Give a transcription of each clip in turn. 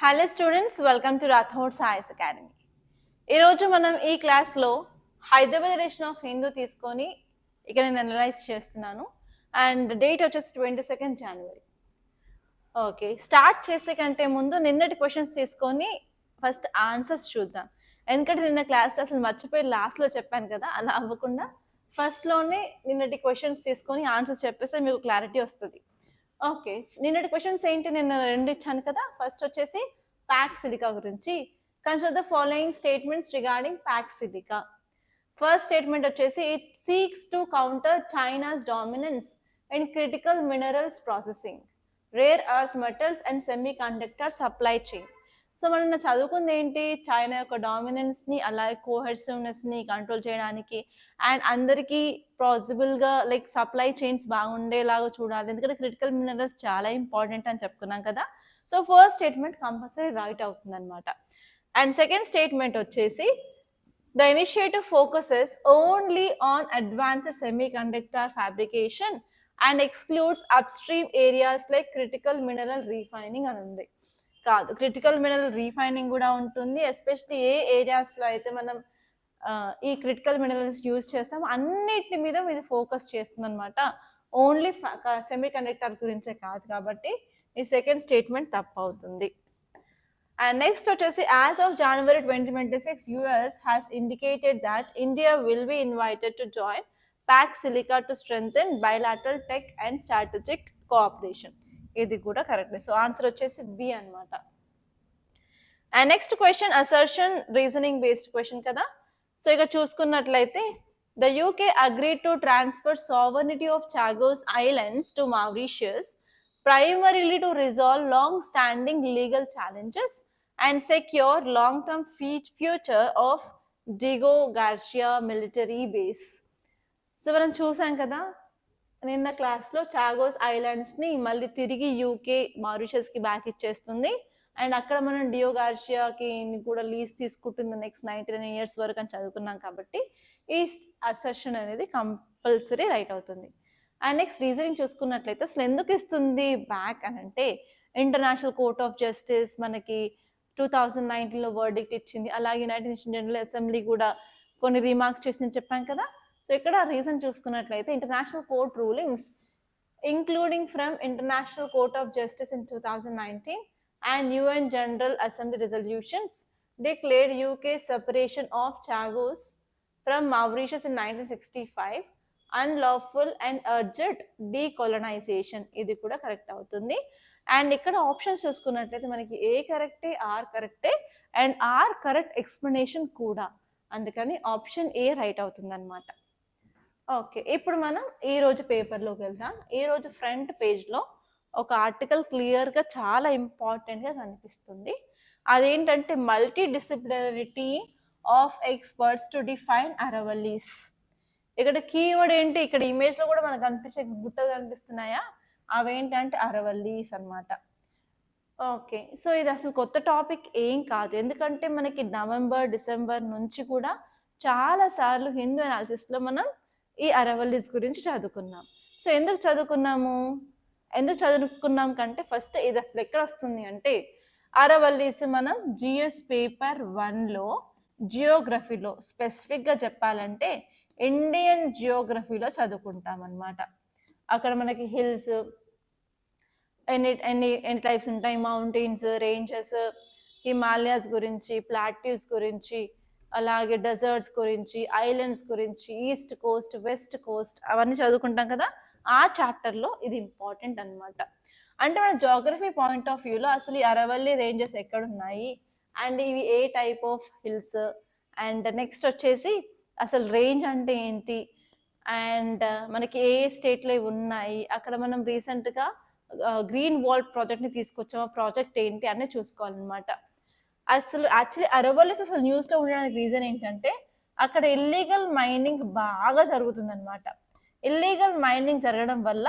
Hello students, welcome to Rathod science academy. ఈరోజు మనం ఈ క్లాస్లో హైదరాబాద్ ఎడిషన్ ఆఫ్ హిందూ తీసుకొని ఇక్కడ నేను అనలైజ్ చేస్తున్నాను. అండ్ డేట్ వచ్చేసి 22nd January. ఓకే, స్టార్ట్ చేసే కంటే ముందు నిన్నటి క్వశ్చన్స్ తీసుకొని ఫస్ట్ ఆన్సర్స్ చూద్దాం. ఎందుకంటే నిన్న క్లాస్లో అసలు మర్చిపోయి లాస్ట్లో చెప్పాను కదా, అలా అవ్వకుండా ఫస్ట్లోనే నిన్నటి క్వశ్చన్స్ తీసుకొని ఆన్సర్స్ చెప్పేస్తే మీకు క్లారిటీ వస్తుంది. ఓకే, నిన్నటి క్వశ్చన్స్ ఏంటి, నిన్న రెండు ఇచ్చాను కదా. ఫస్ట్ వచ్చేసి ప్యాక్ సిలికా గురించి. Consider the following statements regarding Pax Silica. First statement వచ్చేసి it seeks to counter China's dominance in critical minerals processing, rare earth metals and semiconductor supply chain. So మనం చదువుకుంది ఏంటి, China యొక్క డామినెన్స్ని అలాగే కోహెసివ్నెస్ని control చేయడానికి and అందరికీ పాసిబుల్గా like supply chains బాగుండేలాగా చూడాలి, ఎందుకంటే క్రిటికల్ మినరల్స్ చాలా ఇంపార్టెంట్ అని చెప్పుకున్నాం కదా. So first statement compulsory right అవుతుంది అనమాట. అండ్ సెకండ్ స్టేట్మెంట్ వచ్చేసి the initiative focuses only on advanced semiconductor fabrication and excludes upstream areas like critical mineral refining అని ఉంది. కాదు, క్రిటికల్ మినరల్ రీఫైనింగ్ కూడా ఉంటుంది. ఎస్పెషల్లీ ఏ ఏరియాస్లో అయితే మనం ఈ క్రిటికల్ మినరల్స్ యూజ్ చేస్తాం అన్నిటి మీద ఇది ఫోకస్ చేస్తుంది అనమాట. ఓన్లీ సెమీ కండక్టర్ గురించే కాదు, కాబట్టి ఈ సెకండ్ స్టేట్మెంట్ తప్పు అవుతుంది. అండ్ నెక్స్ట్ వచ్చేసి as of January 2026 US has indicated that India will be invited to join PAC Silica to strengthen bilateral tech and strategic cooperation. ఇది కూడా కరెక్ట్. సో ఆన్సర్ వచ్చేసి బి అనమాట. And next question assertion reasoning based question కదా. So ఇక చూసుకున్నట్లయితే the UK agreed to transfer sovereignty of Chagos islands to Mauritius primarily to resolve long-standing legal challenges and secure long-term future of Diego Garcia military base. So మనం చూసాం కదా నిన్న క్లాస్లో Chagos ఐలాండ్స్ని మళ్ళీ తిరిగి యూకే మారిషస్కి బ్యాక్ ఇచ్చేస్తుంది అండ్ అక్కడ మనం డియో గార్షియాకి కూడా లీజ్ తీసుకుంటుంది నెక్స్ట్ 99 years వరకు అని చదువుకున్నాం. కాబట్టి ఈ అసర్షన్ అనేది కంపల్సరీ రైట్ అవుతుంది. అండ్ నెక్స్ట్ రీజనింగ్ చూసుకున్నట్లయితే అసలు ఎందుకు ఇస్తుంది బ్యాక్ అని అంటే ఇంటర్నేషనల్ కోర్ట్ ఆఫ్ జస్టిస్ మనకి 2019లో వర్డిక్ట్ ఇచ్చింది, అలాగే యునైటెడ్ నేషన్ జనరల్ అసెంబ్లీ కూడా కొన్ని రిమార్క్స్ చేసింది చెప్పాం కదా. సో ఇక్కడ రీజన్ చూసుకున్నట్లయితే international court rulings including from international court of justice in 2019 and UN General Assembly resolutions declared UK separation of Chagos from Mauritius in 1965 unlawful and urged decolonization. ఇది కూడా correct అవుతుంది. And ఇక్కడ options చూసుకున్నట్లయితే మనకి ఏ కరెక్టే, are కరెక్టే and are correct explanation కూడా, అందుకని ఆప్షన్ ఏ రైట్ అవుతుంది అనమాట. ఓకే, ఇప్పుడు మనం ఈ రోజు పేపర్లోకి వెళ్దాం. ఈ రోజు ఫ్రంట్ పేజ్లో ఒక ఆర్టికల్ క్లియర్గా చాలా ఇంపార్టెంట్గా కనిపిస్తుంది. అదేంటంటే multi disciplinarity of experts to define Aravallis. ఇక్కడ కీవర్డ్ ఏంటి, ఇక్కడ ఇమేజ్లో కూడా మనకు కనిపించే గుట్టలు కనిపిస్తున్నాయా, అవేంటంటే అరవల్లీస్ అనమాట. ఓకే, సో ఇది అసలు కొత్త టాపిక్ ఏం కాదు, ఎందుకంటే మనకి నవంబర్ డిసెంబర్ నుంచి కూడా చాలాసార్లు హిందూ అనాలిసిస్లో మనం ఈ అరవల్లీస్ గురించి చదువుకున్నాం. సో ఎందుకు చదువుకున్నాం కంటే ఫస్ట్ ఇది అసలు ఎక్కడ వస్తుంది అంటే అరవల్లీస్ మనం జిఎస్ పేపర్ 1లో జియోగ్రఫీలో స్పెసిఫిక్గా చెప్పాలంటే ఇండియన్ జియోగ్రఫీలో చదువుకుంటాం అనమాట. అక్కడ మనకి హిల్స్ ఎన్ని టైప్స్ ఉంటాయి, మౌంటైన్స్, రేంజెస్, హిమాలయాస్ గురించి, ప్లాట్యూస్ గురించి, అలాగే డెజర్ట్స్ గురించి, ఐలాండ్స్ గురించి, ఈస్ట్ కోస్ట్, వెస్ట్ కోస్ట్ అవన్నీ చదువుకుంటాం కదా. ఆ చాప్టర్లో ఇది ఇంపార్టెంట్ అనమాట. అంటే మన జాగ్రఫీ పాయింట్ ఆఫ్ వ్యూలో అసలు ఈ అరవల్లి రేంజెస్ ఎక్కడున్నాయి అండ్ ఇవి ఏ type of hills and next వచ్చేసి అసలు రేంజ్ అంటే ఏంటి అండ్ మనకి ఏ స్టేట్లో ఉన్నాయి, అక్కడ మనం రీసెంట్గా గ్రీన్ వాల్ ప్రాజెక్ట్ని తీసుకొచ్చాము, ప్రాజెక్ట్ ఏంటి అన్నీ చూసుకోవాలన్నమాట. అసలు యాక్చువల్లీ అరవల్లీస్ అసలు న్యూస్లో ఉండడానికి రీజన్ ఏంటంటే అక్కడ ఇల్లీగల్ మైనింగ్ బాగా జరుగుతుందన్నమాట. ఇల్లీగల్ మైనింగ్ జరగడం వల్ల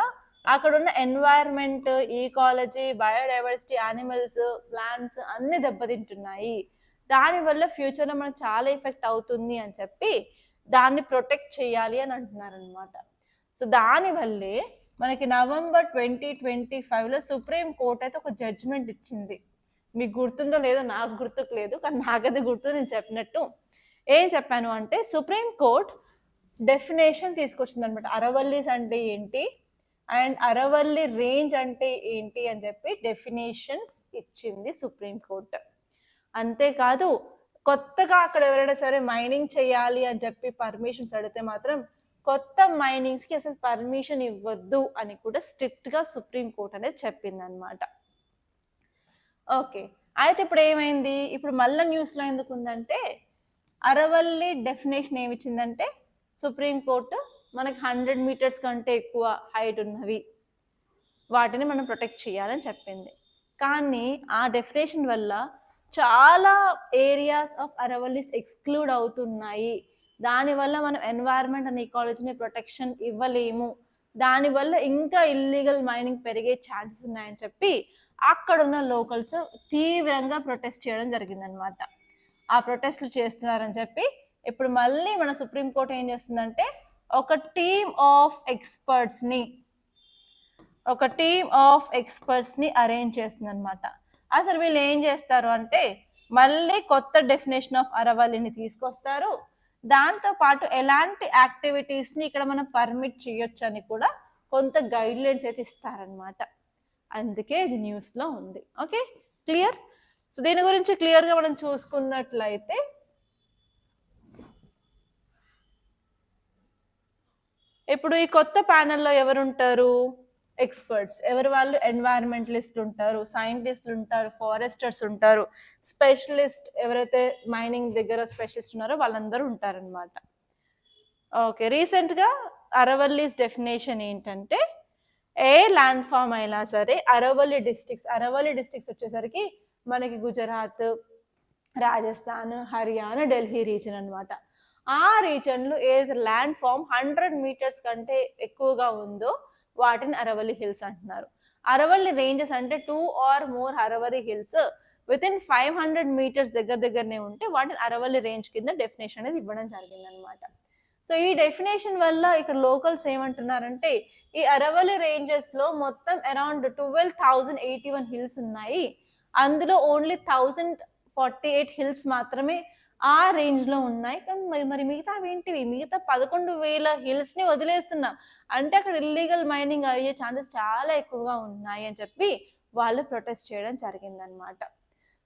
అక్కడ ఉన్న environment, ecology, biodiversity, animals, plants అన్ని దెబ్బతింటున్నాయి. దానివల్ల ఫ్యూచర్లో మనకు చాలా ఎఫెక్ట్ అవుతుంది అని చెప్పి దాన్ని ప్రొటెక్ట్ చేయాలి అని అంటున్నారు అనమాట. సో దానివల్లే మనకి నవంబర్ 2025లో సుప్రీం కోర్ట్ అయితే ఒక జడ్జ్మెంట్ ఇచ్చింది. మీకు గుర్తుందో లేదో నాకు గుర్తుకు లేదు, కానీ నాకది గుర్తు. నేను చెప్పినట్టు ఏం చెప్పాను అంటే సుప్రీం కోర్ట్ డెఫినేషన్ తీసుకొచ్చింది అనమాట. అరవల్లీస్ అంటే ఏంటి అండ్ అరవల్లి రేంజ్ అంటే ఏంటి అని చెప్పి డెఫినేషన్స్ ఇచ్చింది సుప్రీం కోర్ట్. అంతేకాదు కొత్తగా అక్కడ ఎవరైనా సరే మైనింగ్ చేయాలి అని చెప్పి పర్మిషన్స్ అడిగితే మాత్రం కొత్త మైనింగ్స్కి అసలు పర్మిషన్ ఇవ్వద్దు అని కూడా స్ట్రిక్ట్గా సుప్రీం కోర్ట్ అనేది చెప్పింది అనమాట. ఓకే, అయితే ఇప్పుడు ఏమైంది, ఇప్పుడు మళ్ళీ న్యూస్లో ఎందుకు ఉందంటే అరవల్లి డెఫినేషన్ ఏమి ఇచ్చిందంటే సుప్రీం కోర్టు మనకి 100 మీటర్స్ కంటే ఎక్కువ హైట్ ఉన్నవి వాటిని మనం ప్రొటెక్ట్ చేయాలని చెప్పింది. కానీ ఆ డెఫినేషన్ వల్ల చాలా ఏరియాస్ ఆఫ్ అరవల్లీస్ ఎక్స్క్లూడ్ అవుతున్నాయి. దానివల్ల మనం ఎన్వైరన్మెంట్ అండ్ ఈకాలజీని ప్రొటెక్షన్ ఇవ్వలేము, దానివల్ల ఇంకా ఇల్లీగల్ మైనింగ్ పెరిగే ఛాన్సెస్ ఉన్నాయని చెప్పి అక్కడున్న లోకల్స్ తీవ్రంగా ప్రొటెస్ట్ చేయడం జరిగిందనమాట. ఆ ప్రొటెస్ట్లు చేస్తున్నారని చెప్పి ఇప్పుడు మళ్ళీ మన సుప్రీంకోర్టు ఏం చేస్తుందంటే ఒక టీమ్ ఆఫ్ ఎక్స్పర్ట్స్ని అరేంజ్ చేస్తుంది అనమాట. అసలు వీళ్ళు ఏం చేస్తారు అంటే మళ్ళీ కొత్త డెఫినేషన్ ఆఫ్ అరవల్లిని తీసుకొస్తారు, దాంతో పాటు ఎలాంటి యాక్టివిటీస్ని ఇక్కడ మనం పర్మిట్ చేయొచ్చు అని కూడా కొంత గైడ్ లైన్స్ అయితే ఇస్తారనమాట. అందుకే ఇది న్యూస్లో ఉంది. Okay, clear? సో దీని గురించి క్లియర్గా మనం చూసుకున్నట్లయితే ఇప్పుడు ఈ కొత్త ప్యానెల్లో ఎవరుంటారు? ఎక్స్పర్ట్స్. ఎవరు వాళ్ళు? ఎన్వైరన్మెంటలిస్టులు ఉంటారు, సైంటిస్టులు ఉంటారు, ఫారెస్టర్స్ ఉంటారు, స్పెషలిస్ట్ ఎవరైతే మైనింగ్ దగ్గర స్పెషలిస్ట్ ఉన్నారో వాళ్ళందరూ ఉంటారనమాట. ఓకే, రీసెంట్గా అరవల్లీస్ డెఫినేషన్ ఏంటంటే ఏ ల్యాండ్ ఫామ్ అయినా సరే అరవల్లి డిస్ట్రిక్ట్స్ వచ్చేసరికి మనకి గుజరాత్, రాజస్థాన్, హర్యానా, ఢిల్లీ రీజన్ అనమాట. ఆ రీజన్లో ఏదైతే ల్యాండ్ ఫామ్ 100 మీటర్స్ కంటే ఎక్కువగా ఉందో వాటిని అరవల్లి హిల్స్ అంటున్నారు. అరవల్లి రేంజెస్ అంటే 2 or more Aravalli hills within 500 meters దగ్గరనే ఉంటే వాటిని అరవల్లి రేంజ్ కింద డెఫినేషన్ అనేది ఇవ్వడం జరిగిందనమాట. సో ఈ డెఫినేషన్ వల్ల ఇక్కడ లోకల్స్ ఏమంటున్నారంటే ఈ అరవల్లి రేంజెస్లో మొత్తం అరౌండ్ 12,081 హిల్స్ ఉన్నాయి, అందులో ఓన్లీ 1,048 హిల్స్ మాత్రమే ఆ రేంజ్లో ఉన్నాయి. కానీ మరి మిగతా ఏంటివి? మిగతా 11,000 హిల్స్ని వదిలేస్తున్నాం అంటే అక్కడ ఇల్లీగల్ మైనింగ్ అయ్యే ఛాన్సెస్ చాలా ఎక్కువగా ఉన్నాయి అని చెప్పి వాళ్ళు ప్రొటెస్ట్ చేయడం జరిగిందనమాట.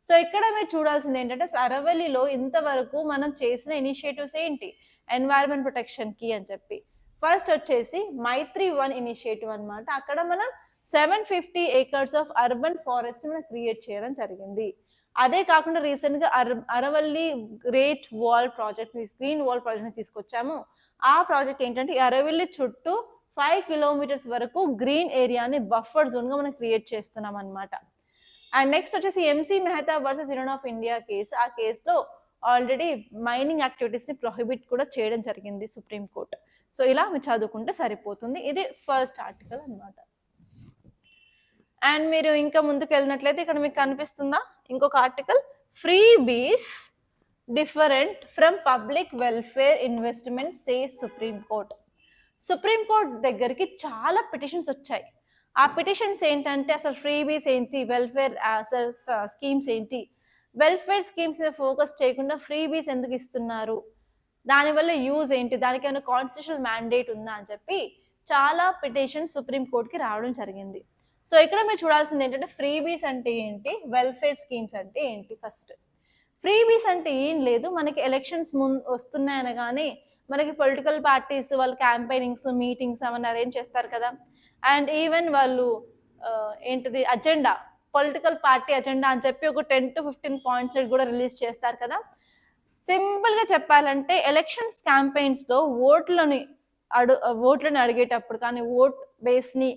సో ఇక్కడ మీరు చూడాల్సింది ఏంటంటే అరవల్లిలో ఇంతవరకు మనం చేసిన ఇనిషియేటివ్స్ ఏంటి ఎన్వైరన్మెంట్ ప్రొటెక్షన్కి అని చెప్పి. ఫస్ట్ వచ్చేసి మైత్రి 1 ఇనిషియేటివ్ అనమాట. అక్కడ మనం 750 acres ఆఫ్ అర్బన్ ఫారెస్ట్ మనం క్రియేట్ చేయడం జరిగింది. అదే కాకుండా రీసెంట్గా Aravalli great wall project, green wall ప్రాజెక్ట్ని తీసుకొచ్చాము. ఆ ప్రాజెక్ట్ ఏంటంటే అరవల్లి చుట్టూ 5 kilometers వరకు గ్రీన్ ఏరియాని బఫర్ జోన్గా మనం క్రియేట్ చేస్తున్నాం అనమాట. అండ్ నెక్స్ట్ వచ్చేసి MC Mehta versus union of India case. ఆ కేసులో ఆల్రెడీ మైనింగ్ యాక్టివిటీస్ని ప్రొహిబిట్ కూడా చేయడం జరిగింది సుప్రీంకోర్టు. సో ఇలా మీరు చదువుకుంటే సరిపోతుంది. ఇది ఫస్ట్ ఆర్టికల్ అనమాట. అండ్ మీరు ఇంకా ముందుకు వెళ్ళినట్లయితే ఇక్కడ మీకు కనిపిస్తుందా ఇంకొక ఆర్టికల్, ఫ్రీ బీస్ different from public welfare investment says supreme court. Supreme court దగ్గరికి చాలా పిటిషన్స్ వచ్చాయి. ఆ పిటిషన్స్ ఏంటంటే అసలు ఫ్రీ బీస్ ఏంటి, వెల్ఫేర్ స్కీమ్స్ ఏంటి, వెల్ఫేర్ స్కీమ్స్ ఫోకస్ చేయకుండా ఫ్రీ బీస్ ఎందుకు ఇస్తున్నారు, దానివల్ల యూజ్ ఏంటి, దానికి ఏమైనా కాన్స్టిట్యూషనల్ మ్యాండేట్ ఉందా అని చెప్పి చాలా పిటిషన్స్ సుప్రీంకోర్టుకి రావడం జరిగింది. సో ఇక్కడ మీరు చూడాల్సింది ఏంటంటే ఫ్రీ బీస్ అంటే ఏంటి, వెల్ఫేర్ స్కీమ్స్ అంటే ఏంటి. ఫస్ట్ ఫ్రీ బీస్ అంటే ఏం లేదు, మనకి ఎలక్షన్స్ వస్తున్నాయి అనగానే మనకి పొలిటికల్ పార్టీస్ వాళ్ళు క్యాంపెయినింగ్స్, మీటింగ్స్ అవన్నీ అరేంజ్ చేస్తారు కదా. అండ్ ఈవెన్ వాళ్ళు ఏంటిది అజెండా, పొలిటికల్ పార్టీ అజెండా అని చెప్పి ఒక 10 to 15 points కూడా రిలీజ్ చేస్తారు కదా. సింపుల్గా చెప్పాలంటే ఎలక్షన్స్ క్యాంపెయిన్స్లో ఓట్లను అడిగేటప్పుడు కానీ ఓట్ బేస్ని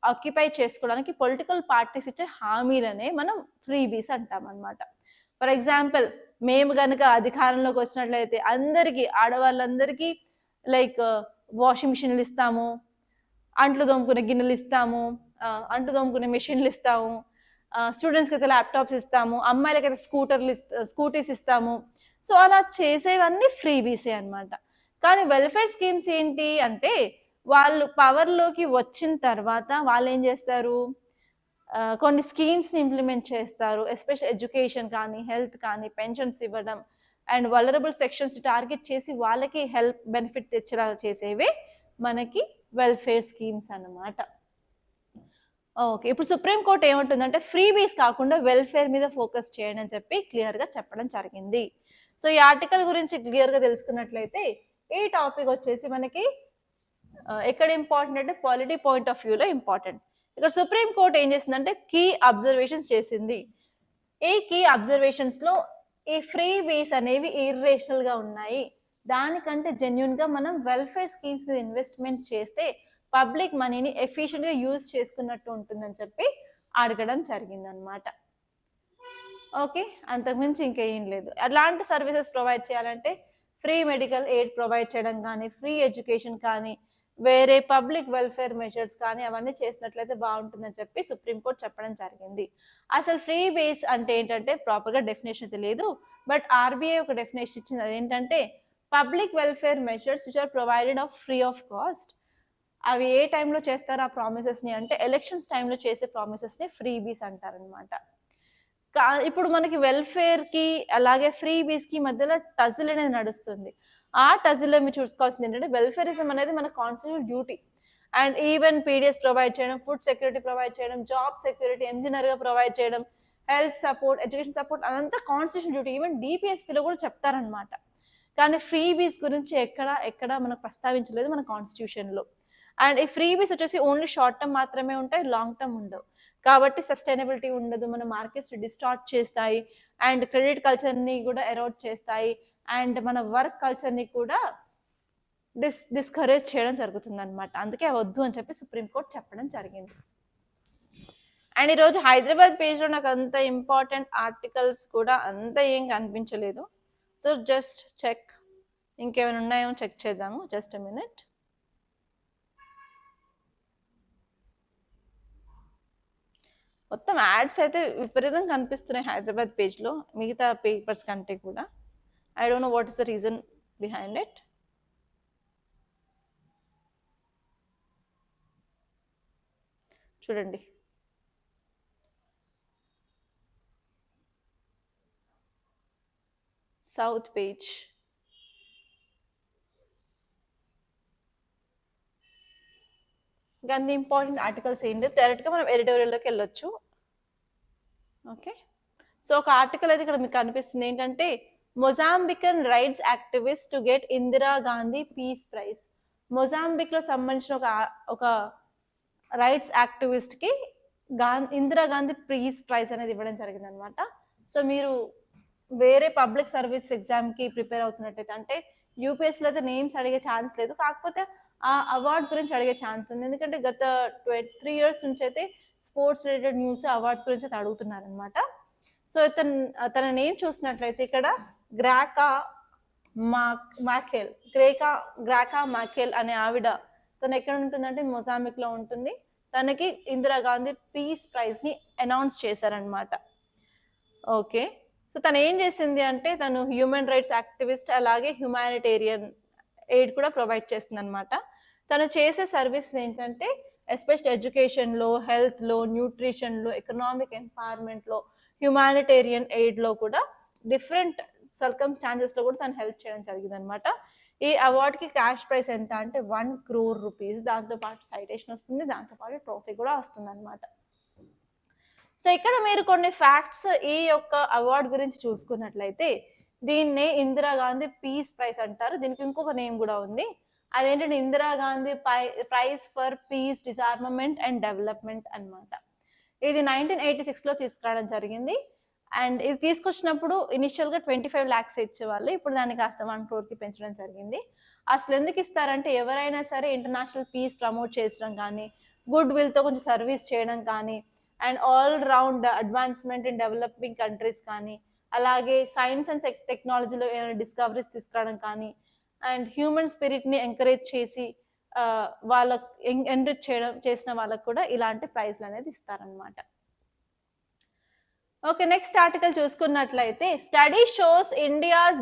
ఆక్యుపై చేసుకోవడానికి పొలిటికల్ పార్టీస్ ఇచ్చే హామీలనే మనం ఫ్రీ బీస్ అంటాం అనమాట. ఫర్ ఎగ్జాంపుల్ మేము కనుక అధికారంలోకి వచ్చినట్లయితే అందరికీ, ఆడవాళ్ళందరికీ లైక్ వాషింగ్ మిషన్లు ఇస్తాము, అంట్లు తోముకునే గిన్నెలు ఇస్తాము, అంట్లు తోముకునే మెషిన్లు ఇస్తాము, స్టూడెంట్స్కి అయితే ల్యాప్టాప్స్ ఇస్తాము, అమ్మాయిలకైతే స్కూటీస్ ఇస్తాము. సో అలా చేసేవన్నీ ఫ్రీ బీసే అనమాట. కానీ వెల్ఫేర్ స్కీమ్స్ ఏంటి అంటే వాళ్ళు పవర్లోకి వచ్చిన తర్వాత వాళ్ళు ఏం చేస్తారు, కొన్ని స్కీమ్స్ని ఇంప్లిమెంట్ చేస్తారు, ఎస్పెషల్ ఎడ్యుకేషన్ కానీ హెల్త్ కానీ పెన్షన్స్ ఇవ్వడం అండ్ వలరబుల్ సెక్షన్స్ టార్గెట్ చేసి వాళ్ళకి హెల్ప్ బెనిఫిట్ తెచ్చేలా చేసేవే మనకి వెల్ఫేర్ స్కీమ్స్ అన్నమాట. ఓకే, ఇప్పుడు సుప్రీంకోర్టు ఏమంటుందంటే ఫ్రీ బీస్ కాకుండా వెల్ఫేర్ మీద ఫోకస్ చేయండి అని చెప్పి క్లియర్గా చెప్పడం జరిగింది. సో ఈ ఆర్టికల్ గురించి క్లియర్గా తెలుసుకున్నట్లయితే ఈ టాపిక్ వచ్చేసి మనకి ఎక్కడ ఇంపార్టెంట్ అంటే పాలిటీ పాయింట్ ఆఫ్ వ్యూలో ఇంపార్టెంట్. ఇక్కడ సుప్రీంకోర్టు ఏం చేసిందంటే కీ అబ్జర్వేషన్స్ చేసింది. ఈ కీ అబ్జర్వేషన్స్లో ఈ ఫ్రీ బీస్ అనేవి ఇర్రేషనల్గా ఉన్నాయి, దానికంటే జెన్యున్గా మనం వెల్ఫేర్ స్కీమ్స్ మీద ఇన్వెస్ట్మెంట్ చేస్తే పబ్లిక్ మనీని ఎఫిషియెంట్గా యూజ్ చేసుకున్నట్టు ఉంటుందని చెప్పి అడగడం జరిగిందనమాట. ఓకే, అంతకుమించి ఇంకేం లేదు. అలాంటి సర్వీసెస్ ప్రొవైడ్ చేయాలంటే ఫ్రీ మెడికల్ ఎయిడ్ ప్రొవైడ్ చేయడం కానీ ఫ్రీ ఎడ్యుకేషన్ కానీ వేరే పబ్లిక్ వెల్ఫేర్ మెజర్స్ కానీ అవన్నీ చేసినట్లయితే బాగుంటుందని చెప్పి సుప్రీంకోర్టు చెప్పడం జరిగింది. అసలు ఫ్రీ బేస్ అంటే ఏంటంటే ప్రాపర్గా డెఫినేషన్ తెలియదు, బట్ ఆర్బీఐ ఒక డెఫినేషన్ ఇచ్చింది. అదేంటంటే public welfare measures which are provided of free of cost. అవి ఏ టైంలో చేస్తారు ఆ ప్రామిసెస్ని అంటే ఎలక్షన్స్ టైంలో చేసే ప్రామిసెస్ని ఫ్రీ బీస్ అంటారనమాట. ఇప్పుడు మనకి వెల్ఫేర్కి అలాగే ఫ్రీ బీస్కి మధ్యలో టజిల్ అనేది నడుస్తుంది. ఆ టజిల్లో మీరు చూసుకోవాల్సింది ఏంటంటే వెల్ఫేరిజం అనేది మన constitutional duty. And even PDS provide చేయడం, ఫుడ్ సెక్యూరిటీ ప్రొవైడ్ చేయడం, జాబ్ సెక్యూరిటీ ఎంజినియర్గా ప్రొవైడ్ చేయడం, హెల్త్ సపోర్ట్, ఎడ్యుకేషన్ సపోర్ట్, అదంతా కాన్స్టిట్యూషన్ డ్యూటీ. ఈవెన్ డిపిఎస్పీలో కూడా చెప్తారనమాట. కానీ ఫ్రీ బీస్ గురించి ఎక్కడ మనకు ప్రస్తావించలేదు మన కాన్స్టిట్యూషన్లో. అండ్ ఈ ఫ్రీ బీస్ వచ్చేసి ఓన్లీ షార్ట్ టర్మ్ మాత్రమే ఉంటాయి, లాంగ్ టర్మ్ ఉండవు. కాబట్టి సస్టైనబిలిటీ ఉండదు, మన మార్కెట్స్ డిస్టార్ట్ చేస్తాయి అండ్ క్రెడిట్ కల్చర్ని కూడా ఎరోడ్ చేస్తాయి అండ్ మన వర్క్ కల్చర్ని కూడా డిస్కరేజ్ చేయడం జరుగుతుంది అనమాట. అందుకే వద్దు అని చెప్పి సుప్రీంకోర్టు చెప్పడం జరిగింది. అండ్ ఈరోజు హైదరాబాద్ పేజ్లో నాకు అంత ఇంపార్టెంట్ ఆర్టికల్స్ కూడా అంత ఏం కనిపించలేదు. సో జస్ట్ చెక్, ఇంకేమైనా ఉన్నాయో చెక్ చేద్దాము. Just a minute. మొత్తం యాడ్స్ అయితే విపరీతంగా కనిపిస్తున్నాయి హైదరాబాద్ పేజ్లో మిగతా పేపర్స్ కంటే కూడా. I don't know what is the reason behind it. చూడండి, సౌత్ పేజ్, ఇంకా అన్ని ఇంపార్టెంట్ ఆర్టికల్స్ ఏంటి డైరెక్ట్గా మనం ఎడిటోరియల్లోకి వెళ్ళొచ్చు. ఓకే, సో ఒక ఆర్టికల్ అయితే ఇక్కడ మీకు కనిపిస్తుంది ఏంటంటే Mozambican rights activist to get Indira Gandhi peace prize. మొజాంబిక్లో సంబంధించిన ఒక రైట్స్ యాక్టివిస్ట్కి ఇందిరా గాంధీ పీస్ ప్రైజ్ అనేది ఇవ్వడం జరిగింది అనమాట. సో మీరు వేరే పబ్లిక్ సర్వీస్ ఎగ్జామ్కి ప్రిపేర్ అవుతున్నట్టయితే అంటే యూపీఎస్సీలో అయితే నేమ్స్ అడిగే ఛాన్స్ లేదు, కాకపోతే ఆ అవార్డ్ గురించి అడిగే ఛాన్స్ ఉంది. ఎందుకంటే గత 3 years నుంచి అయితే స్పోర్ట్స్ రిలేటెడ్ న్యూస్ అవార్డ్స్ గురించి అయితే అడుగుతున్నారనమాట. సో తన నేమ్ చూసినట్లయితే ఇక్కడ గ్రాకా మాకెల్ అనే ఆవిడ, తను ఎక్కడ ఉంటుందంటే మొజాంబిక్లో ఉంటుంది. తనకి ఇందిరాగాంధీ పీస్ ప్రైజ్ని అనౌన్స్ చేశారనమాట. ఓకే, సో తను ఏం చేసింది అంటే తను హ్యూమన్ రైట్స్ యాక్టివిస్ట్ అలాగే హ్యుమానిటేరియన్ ఎయిడ్ కూడా ప్రొవైడ్ చేస్తుంది అనమాట. తను చేసే సర్వీసెస్ ఏంటంటే ఎస్పెషల్ ఎడ్యుకేషన్లో, హెల్త్లో, న్యూట్రిషన్లో, ఎకనామిక్ ఎంపవర్మెంట్లో, హ్యుమానిటేరియన్ ఎయిడ్లో కూడా డిఫరెంట్ సర్కమ్స్టాన్సెస్లో కూడా తను హెల్ప్ చేయడం జరిగింది అనమాట. ఈ అవార్డ్కి క్యాష్ ప్రైస్ ఎంత అంటే 1 crore rupees, దాంతోపాటు సైటేషన్ వస్తుంది, దాంతోపాటు ట్రోఫీ కూడా వస్తుంది అనమాట. సో ఇక్కడ మీరు కొన్ని ఫ్యాక్ట్స్ ఈ యొక్క అవార్డ్ గురించి చూసుకున్నట్లయితే దీన్నే ఇందిరాగాంధీ పీస్ ప్రైజ్ అంటారు. దీనికి ఇంకొక నేమ్ కూడా ఉంది, అదేంటంటే Indira Gandhi prize for piece, డిసార్మమెంట్ and development అనమాట. ఇది 1986లో తీసుకురావడం జరిగింది. అండ్ ఇది తీసుకొచ్చినప్పుడు ఇనిషియల్గా 25 lakhs ఇచ్చేవాళ్ళు, ఇప్పుడు దాన్ని కాస్త 1 crore పెంచడం జరిగింది. అసలు ఎందుకు ఇస్తారంటే ఎవరైనా సరే ఇంటర్నేషనల్ పీస్ ప్రమోట్ చేయడం కానీ, గుడ్ విల్తో కొంచెం సర్వీస్ చేయడం కానీ, and all round advancement in developing countries కానీ, అలాగే సైన్స్ అండ్ టెక్నాలజీలో ఏమైనా డిస్కవరీస్ తీసుకురావడం కానీ, అండ్ హ్యూమన్ స్పిరిట్ని ఎంకరేజ్ చేసి వాళ్ళకు ఎంరిచ్ చేసిన వాళ్ళకు కూడా ఇలాంటి ప్రైజ్లు అనేది ఇస్తారనమాట. ఓకే, నెక్స్ట్ ఆర్టికల్ చూసుకున్నట్లయితే study shows India's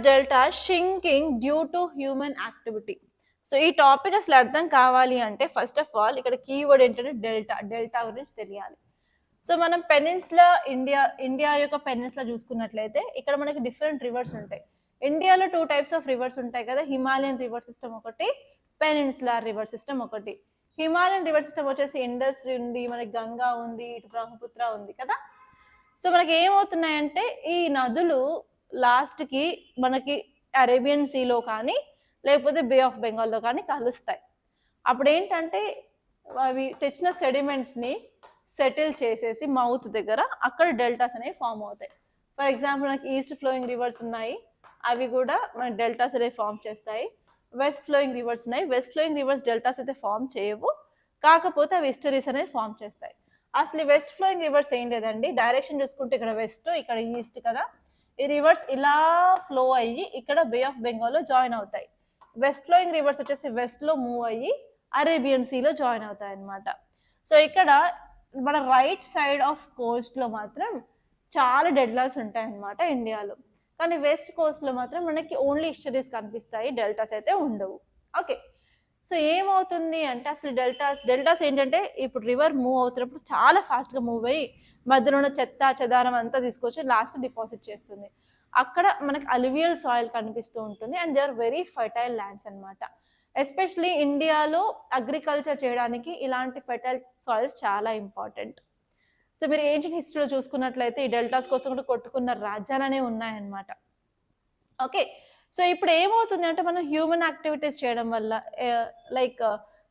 delta షింకింగ్ due to human activity. So ఈ టాపిక్ అసలు అర్థం కావాలి అంటే ఫస్ట్ ఆఫ్ ఆల్ ఇక్కడ కీవర్డ్ ఏంటంటే డెల్టా గురించి తెలియాలి. సో మనం పెనిన్సులా ఇండియా యొక్క పెనిన్సులా చూసుకున్నట్లయితే ఇక్కడ మనకి డిఫరెంట్ రివర్స్ ఉంటాయి. ఇండియాలో 2 టైప్స్ ఆఫ్ రివర్స్ ఉంటాయి కదా, హిమాలయన్ రివర్ సిస్టమ్ ఒకటి, పెనిన్సులార్ రివర్ సిస్టమ్ ఒకటి. హిమాలయన్ రివర్ సిస్టమ్ వచ్చేసి ఇండస్ ఉంది, మనకి గంగా ఉంది, ఇటు బ్రహ్మపుత్ర ఉంది కదా. సో మనకి ఏమవుతున్నాయంటే ఈ నదులు లాస్ట్కి మనకి అరేబియన్ సీలో కానీ లేకపోతే బే ఆఫ్ బెంగాల్లో కానీ కలుస్తాయి. అప్పుడు ఏంటంటే అవి తెచ్చిన సెడిమెంట్స్ని సెటిల్ చేసేసి మౌత్ దగ్గర అక్కడ డెల్టాస్ అనేవి ఫామ్ అవుతాయి. ఫర్ ఎగ్జాంపుల్ మనకి ఈస్ట్ ఫ్లోయింగ్ రివర్స్ ఉన్నాయి, అవి కూడా మన డెల్టాస్ అనేవి ఫామ్ చేస్తాయి. వెస్ట్ ఫ్లోయింగ్ రివర్స్ ఉన్నాయి, వెస్ట్ ఫ్లోయింగ్ రివర్స్ డెల్టాస్ అయితే ఫామ్ చేయవు, కాకపోతే అవి ఈస్టరీస్ అనేది ఫామ్ చేస్తాయి. అసలు వెస్ట్ ఫ్లోయింగ్ రివర్స్ ఏం లేదండి, డైరెక్షన్ చూసుకుంటే ఇక్కడ వెస్ట్ ఇక్కడ ఈస్ట్ కదా, ఈ రివర్స్ ఇలా ఫ్లో అయ్యి ఇక్కడ బే ఆఫ్ బెంగాల్లో జాయిన్ అవుతాయి. వెస్ట్ ఫ్లోయింగ్ రివర్స్ వచ్చేసి వెస్ట్లో మూవ్ అయ్యి అరేబియన్ సీలో జాయిన్ అవుతాయి అన్నమాట. సో ఇక్కడ మన రైట్ సైడ్ ఆఫ్ కోస్ట్లో మాత్రం చాలా డెల్టాస్ ఉంటాయి అన్నమాట ఇండియాలో, కానీ వెస్ట్ కోస్ట్లో మాత్రం మనకి ఓన్లీ ఈస్టరీస్ కనిపిస్తాయి, డెల్టాస్ అయితే ఉండవు. ఓకే, సో ఏమవుతుంది అంటే అసలు డెల్టాస్ ఏంటంటే ఇప్పుడు రివర్ మూవ్ అవుతున్నప్పుడు చాలా ఫాస్ట్గా మూవ్ అయ్యి మధ్యలో ఉన్న చెత్త చెదారం అంతా తీసుకొచ్చి లాస్ట్ డిపాజిట్ చేస్తుంది. అక్కడ మనకి అలివియల్ సాయిల్ కనిపిస్తూ ఉంటుంది and they are very fertile lands అనమాట. ఎస్పెషలీ ఇండియాలో అగ్రికల్చర్ చేయడానికి ఇలాంటి ఫర్టైల్ సాయిల్స్ చాలా ఇంపార్టెంట్. సో మీరు ఏన్షియంట్ హిస్టరీలో చూసుకున్నట్లయితే ఈ డెల్టాస్ కోసం కూడా కొట్టుకున్న రాజ్యాలనే ఉన్నాయన్నమాట. ఓకే, సో ఇప్పుడు ఏమవుతుంది అంటే మనం హ్యూమన్ యాక్టివిటీస్ చేయడం వల్ల లైక్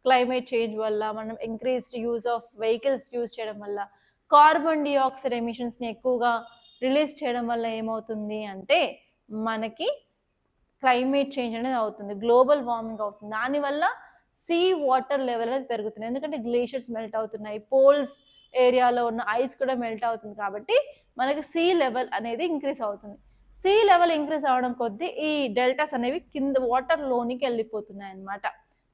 క్లైమేట్ చేంజ్ వల్ల, మనం increased use of vehicles use చేయడం వల్ల, కార్బన్ డైఆక్సైడ్ ఎమిషన్స్ని ఎక్కువగా రిలీజ్ చేయడం వల్ల ఏమవుతుంది అంటే మనకి క్లైమేట్ చేంజ్ అనేది అవుతుంది, గ్లోబల్ వార్మింగ్ అవుతుంది. దానివల్ల సీ వాటర్ లెవెల్ అనేది పెరుగుతుంది, ఎందుకంటే గ్లేషియర్స్ మెల్ట్ అవుతున్నాయి, పోల్స్ ఏరియాలో ఉన్న ఐస్ కూడా మెల్ట్ అవుతుంది, కాబట్టి మనకి సీ లెవెల్ అనేది ఇంక్రీజ్ అవుతుంది. సీ లెవెల్ ఇంక్రీజ్ అవడం కొద్దీ ఈ డెల్టాస్ అనేవి కింద వాటర్లోనికి వెళ్ళిపోతున్నాయి అన్నమాట.